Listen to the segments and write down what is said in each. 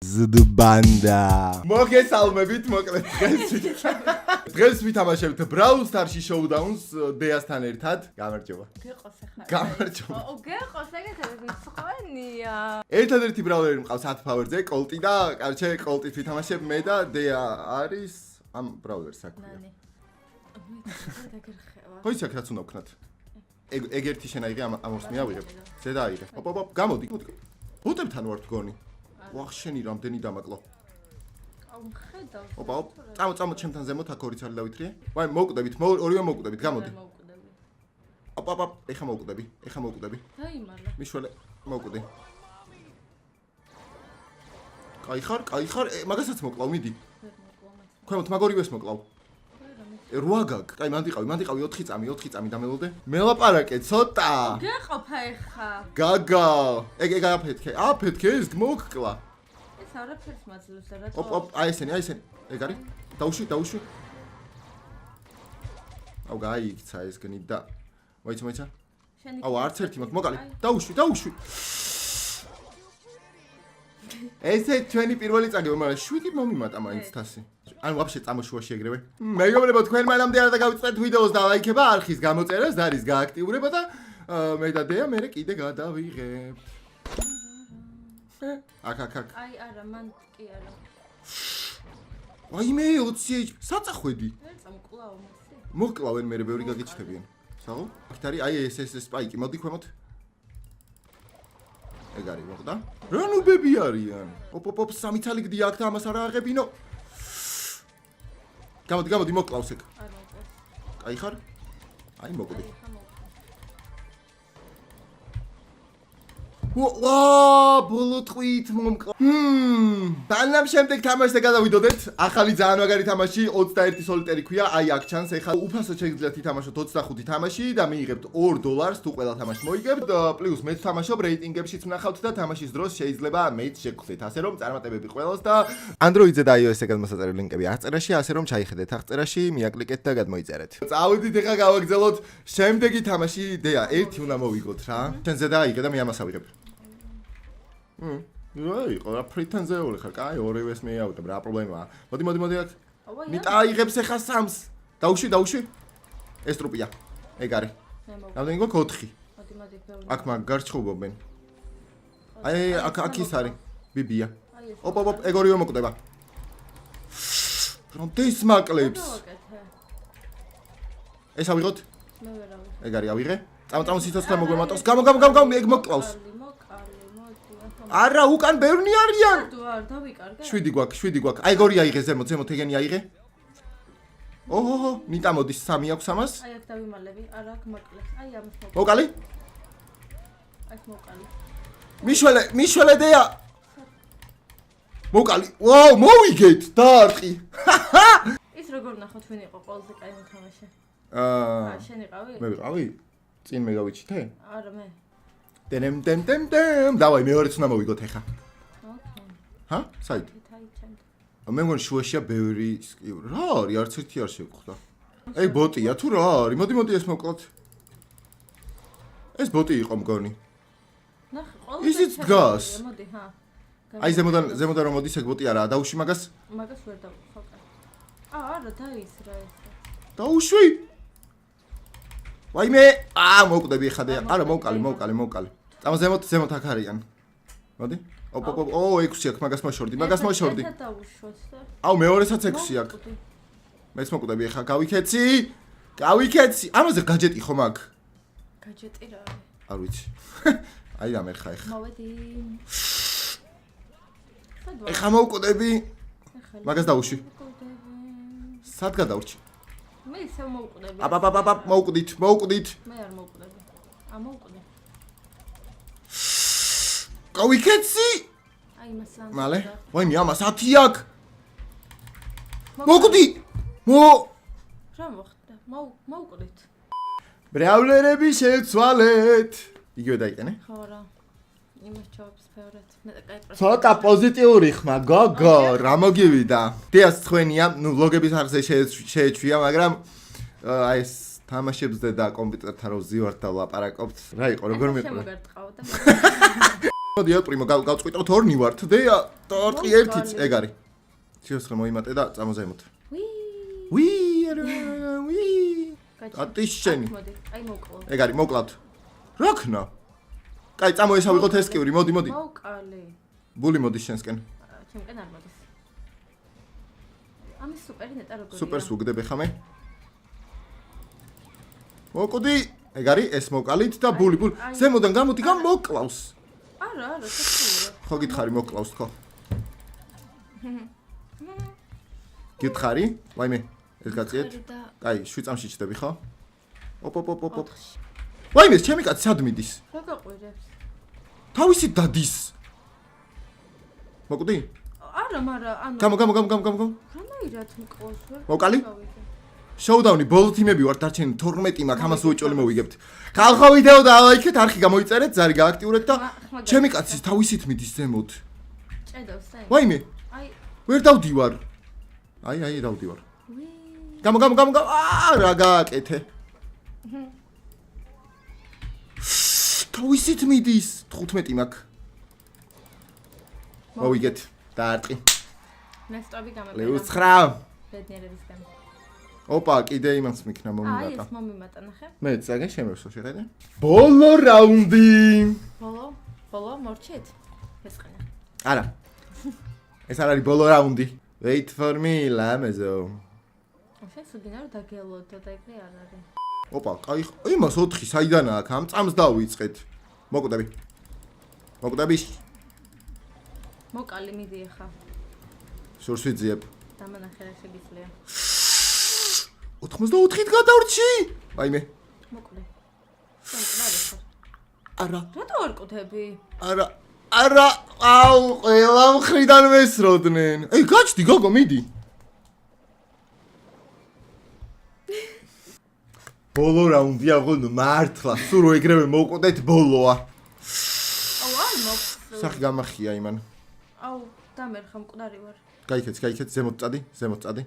ზდბანდა მოგესალმებით მოკლედ დღეს ვითამაშებთ Brawl Stars-ში Showdowns დეასთან ერთად გამარჯობა გეყოს ახლა გამარჯობა გეყოს ეგეთები მწყვენია ერთადერთი ბრაულერი მყავს 10 ფავერზე კოლტი და კარჩე კოლტით ვითამაშებ მე და დეა არის ამ ბრაულერს აქვია ხო ის აქ რაც უნდა ვქნათ ეგ ერთი შენ აიღე ამ ორს მე ავიღებ ზედა აიღე ოპ გამოდი ბოტებთან ვარ თქონი ვახ შენი რამდენი დამაკლო ოპა წამო ჩემთან ზემოთ აქ ორი ცალი დავითრიე ვაი მოვკვდებით ორივე მოვკვდებით გამოდი ოპა ეხა მოვკვდები დაიმარლა მიშველე მოვკვდი კაი ხარ მაგასაც მოკლავ მიდი ქვემოთ მაგორივეს მოკლავ 8 გაგ კაი მანდიყავი 4 წამი დამელოდე მელაპარაკე ცოტა გეყოფა ეხა გაგა ეგ აფეთქე ეს მოკკლა ეს არაფერს მაძლევს რა ოპ აი ესენი ეგ არის დაუშვი აუ გაიქცა ეს გნიდა მოიცა აუ არც ერთი მაქვს მოკალი დაუშვი ესე ჩვენი პირველი წაგება მაგრამ 7 მომიმატა მაინც თასი ან ვაფშე წამოშუაში ეგრევე მეგობრებო თქვენ მანამდე არ დაგავიწყდეთ ვიდეოს და ლაიქება არხის გამოწერას და არის გააქტიურება და მე და დეა მე კიდე გადავიღებ აქ აი არა მან კი არა აი მე 20 საწახვედი ვერ წამკლავ მასე მოკლავენ მე ბევრი გაგიჩნდებიან საო აქ არის აი ეს სპაიკი მოდი ქვემოთ ეგ არის მოხდა რა ნუბები არიან ოპ სამი ცალი გდია აქ და ამას არ ააღებინო გამოდი მოკლავს ეგ კაი ხარ აი მოკვდი ვა ბოლო ტყვით მომკლა ბანამ შემდეგ თამაშზე გადავიდოდეთ ახალი ძალიან მაგარი თამაში 21 სოლიტერი ქვია აი აქ ჩანს ეხლა უფასოდ შეგიძლიათ ითამაშოთ 25 თამაში და მიიღებთ $2 თუ ყველა თამაში მოიგებთ პლუს მეც თამაშობ რეიტინგებშიც ვნახავთ და თამაშის დროს შეიძლება მეც შეგხვდეთ ასე რომ წარმატებები ყველას და Android-ზე და iOS-ზე გადმოსაწერები ლინკები აღწერაში ასე რომ ჩაიხედეთ აღწერაში მიაკლიკეთ და გადმოიწერეთ წავედით ეხლა გავაგზავნოთ შემდეგი თამაში დეა ერთი უნდა მოვიგოთ რა შენზე დააიღე და მე ამას ავიღებ აი, ყო რა ფრიტენზე ვარ ხარ? კაი, ორივეს მე ავიღებ, რა პრობლემაა? მოდი აქ. ნიტა აიღებს ახლა სამს. დაუშვი. ეს ტრუპია. ეგ არის. რამდენი გვაქვს 4. აქ მაგ გარჩხუბობენ. აი, აქ ის არის. ბიბია. ოპ, ეგ ორივე მოკვდება. რომდეს მაკლებს? ეს ავიღოთ? მე ვერ ავიღე. ეგ არის, ავიღე. წამო სიცოცხლე მოგვემატოს. გამო, ეგ მოკლავს. არა უკან ბევრი არიან ვარ დავიკარგე 7 გვაქვს აი გორი აიღე ზემოთ ეგენი აიღე ოჰო ნიტა მოდის 3 აქვს ამას აი აქ დავიმალები არა აქ მაკლებს აი ამას მოკალი აქ მოკალი მიშველე დეა მოკალი ვაუ მოვიგეთ დაარტყი ის როგორ ნახოთ ვინ იყო ყველაზე კაი მოთამაშე შენ იყავი მე ვიყავი წინ მე გავიჩითე არა მე დემ დავაი მეორეც უნდა მოვიგოთ ახლა ჰა საით მე მგონი შუაშია ბევრი რა არის არც ერთი არ შევხვდა ეგ ბოტია თუ რა არის მოდი ეს მოკლათ ეს ბოტი იყო მგონი ნახე ყველა ისიც დგას მოდი ჰა აი ზემოდან რომ მოდის ეგ ბოტი არაა დაუშვი მაგას ვერ დავხო არა დაისრა ეს დაუშვი ვაიმე მოკვდები ხადე არა მოვკალი წამო ზემოთ აქ არიან მოდი ოპ 6 აქ მაგას მოშორდი აუ მეორესაც 6 აქ მეც მოკვდები ხა გავიქეცი ამაზე გაჯეტი ხომ აქ გაჯეტი რა არის არ ვიცი აი დამერხა ხა მოვედი ხა მოკვდები მაგას დაუშვი სად გადავრჩი მე ისე მოვკვდები აპ მოვკვდით მე არ მოვკვდები მოვკვდი გავიქეცი აი მასან მალე ვაიმე ამას 10 აქ მოვკვდი რა მოხდა მოვკვდით ბრაულერები შეცვალეთ იგივე დაიყენე ხო რა იმას ჩავებს ფეორეთ მე და კაი პროცესი ცოტა პოზიტიური ხმა გოგო რა მოგივიდა დიას ხვენია ნუ ვლოგების არხზე შეეჩვია მაგრამ აი ეს თამაშებზე და კომპიუტერთან რო ვზივართ და ვლაპარაკობთ რა იყო როგორ მიყვრე მოდი ელპრიმო გავწყვიტოთ ორნი ვართ და ტორტი ერთიც ეგ არის სიოსხლე მოიმატე და წამოზემოთ ვი ატიშენი აი მოკლო ეგ არის მოკლავთ რა ქნა კაი წამოესავიღოთ ეს კივრი მოდი მოვკალი ბული მოდის შენსკენ ჩემკენ არ მოდის ამის სუპერი ნეტა როგორია სუპერს უგდებ ხამე მოკვდი ეგ არის ეს მოკალით და ბული ზემოდან გამოდი გამოკლავს არა შეცვლია ხო გითხარი მოკლავს თქო გითხარი ვაიმე ეს გაწიეთ კაი 7 წამში ჩდები ხო ოპ ვაიმე ჩემი კაცი სად მიდის რა გაყვირებს თავისი დადის მოკვდი არა მარა ანუ გამო რანაირად მკლავს ვერ მოკალი შოუდაუნი ბოლო თიმები ვარ დარჩენილი 12 მაქვს ამას უეჭოლი მოვიგებთ ხალხო ვიდეო და ლაიქეთ არხი გამოიწერეთ ზარი გააქტიურეთ და ჩემი კაცი თავისით მიდის ზემოთ ჭედავს და ვაიმე აი ვერ დავდივარ აი დავდივარ გამო რა გააკეთე თავისით მიდის 15 მაქვს მოვიგეთ დაარტყი ნესტობი გამეპერა ლეუს 9 ბედნიერებისგან ოპა კიდე იმას მიქნა აი მომიმატა ეს მომიმატა ნახე მე წაგე შემევსო შეხედე ბოლო რაუნდი ბოლო მორჩით ესყენა არა ეს არ არის ბოლო რაუნდი wait for me ლამეზო შენ სუგინა რომ დაგელოდო და ეგრე არ არის ოპა კაი იმას 4 საიდანაა აქ ამ წამს დავიწყეთ მოკვდები მოკალი მიდი ახლა შორს ვიძიებ დამანახე რა შეგიძლია 84-ით გადავრჩი ვაიმე მოკლე სამყარო არა რატო არ ყუთები არა აუ ყველა მხრიდან მესროდნენ ეი გაჩდი გოგო მიდი ბოლო რაუნდი აღონო მართლა სულ რო ეგრევე მოვყვდეთ ბოლოა აუ არ მოხს სახი გამახია იმან აუ დამერხა მკვდარი ვარ გაიქეთ ზემოთ წადი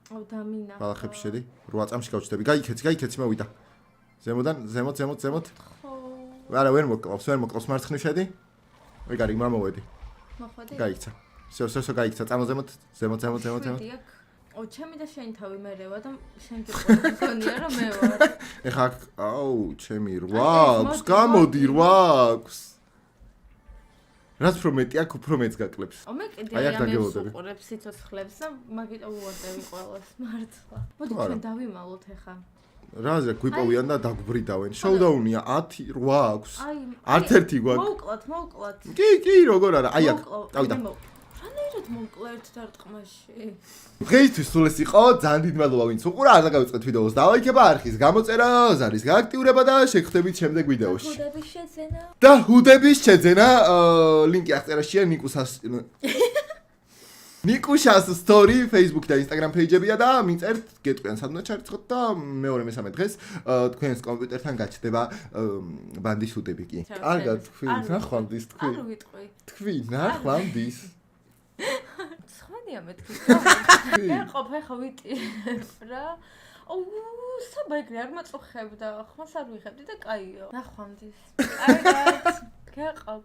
აუ დამინა ბალახებში შედი 8 წამში გავჩდები გაიქეთ მოვიდა ზემოთ ხო არა ვერ მოკლავს მარცხნივ შედი ეგ არის მამოვედი მოხვედი გაიქცა სო გაიქცა წამოზემოთ ზემოთ ო ჩემი და შენი თავი მერევა და შენ გიყოლია რომ მე ვარ ეხა აუ ჩემი 8 აქვს გამოდი 8 აქვს რაც უფრო მეტი აქ უფრო მეც გაკლებს ო მე კიდე აი აქ ამის დაგელოდები უყურებ სიცოცხლებს და მაგიტო უვარდები ყველას მართლა მოდი ჩვენ დავიმალოთ ეხა რაზე გვიპოვიან და დაგბრიდავენ შოუდაუნია 10 8 აქვს აი არც ერთი გვაქვს მოვკლათ კი როგორ არა აი აქ წავიდა რანაირად მომკლა ერთ დარტყმაში დღეისთვის სულ ეს იყო ძალიან დიდი მადლობა ვინც უყურა არ დაგავიწყეთ ვიდეოს დავაიქება არხის გამოწერა ზარის გააქტიურება და შეგხვდებით შემდეგ ვიდეოში და ჰუდების შეძენა ლინკი აღწერაშია ნიკუშას story Facebook და Instagram page-ებია და მიწერთ გეტყვიან სადღაც ჩარიცხოთ და მეორე მესამე დღეს თქვენს კომპიუტერთან გაჩნდება ბანდის ჰუდები კი კარგად თქვი ნახვამდის თქვი არ ვიტყვი თქვი ნახვამდის ცხენია მეთქი რა ყოფე ხო ვიტირებ რა აუ საბაგრე არ მაწუხებდა ხმას არ ვიხებდი და კაიო ნახვამდის კარგად გეყავ